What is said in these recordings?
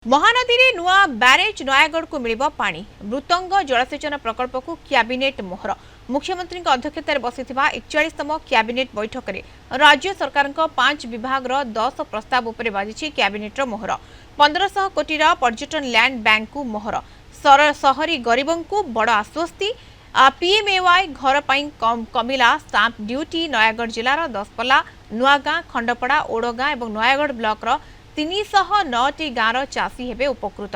महानदी रे नुआ ब्यारेज नयागढ़ को मिलिबो पानी मृतंग जलसेचन प्रकल्प को कैबिनेट मोहर मुख्यमंत्री अध्यक्षतार बसिथिबा 41तम कैबिनेट बैठक में राज्य सरकार 5 विभाग 10 प्रस्ताव उपरे बाजिछि कैबिनेट मोहर 1500 कोटी पर्यटन लैंड बैंक को मोहर शहरी गरीबों को बड़ आश्वस्ति पीएमएवाई घर पर कमिला स्टाम्प ड्यूटी नयागढ़ जिलार दसपल्ला नुआगां खंडपड़ा ओडगां और नयागढ़ ब्लॉक 309 गाँवर चाषी हेबे उपकृत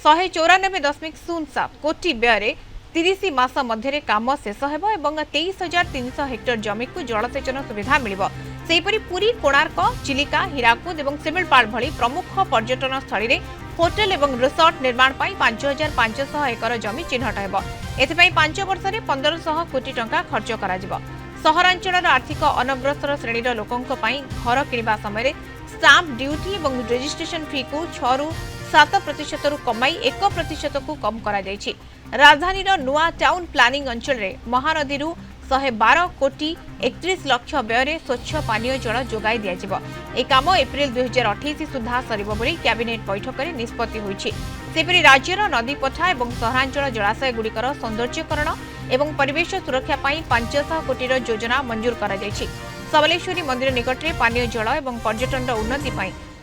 194.07 कोटी व्यय 30 मास मध्य काम शेष हेबो एवं 23,300 हेक्टर जमी को जलसेचन सुविधा मिलिबो। सेहिपरि पुरी कोणार्क चिलिका हीराकुद और सिमिलपाल भली प्रमुख पर्यटन स्थली रे होटेल एवं रिसोर्ट निर्माण पाई 5,500 एकर जमी चिन्हट हेबो। एथिपई 5 वर्ष रे 1500 कोटी टंका खर्च करा जिवो। सहरांचल आर्थिक अनग्रसर श्रेणीर लोकंक पई घर किनिबा समय स्टाम्प ड्यूटी और रजिस्ट्रेशन फी को 6 ରୁ 7% रु कमाई 1% को कम करा जायछि। राजधानी नुआ टाउन प्लानिंग अंचल रे महानदी 112 कोटी 31 लाख व्यय स्वच्छ पानीय जल जोगाई दिया जिवो। ए काम एप्रिल 2028 सुधा सरिबो बोली कैबिनेट बैठक में निष्पत्ति होईछि। सेपरि राज्यर नदी पठा और सहरांचल जलाशय गुड़िकर सौंदर्यकरण और परिवेश सुरक्षा पाई 500 कोटी योजना मंजूर करा जायछि। सबलेश्वरी मंदिर निकट में पानीय जल और पर्यटन उन्नति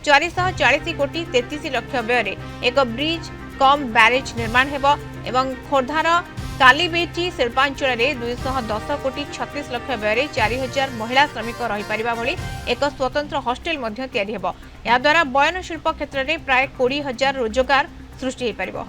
440 कोटी 33 लाख व्यय एक ब्रिज कम ब्यारेज निर्माण हेबो एवं खोर्धार कालीबेटी शिल्पांचल 210 कोटी 36 लाख व्यय 4000 महिला श्रमिक रही पारिबा भली एक स्वतंत्र हॉस्टेल मध्य तैयारी हेबो। या द्वारा बयन शिल्प क्षेत्र में प्राय 20,000 रोजगार सृष्टि हो पारिबो।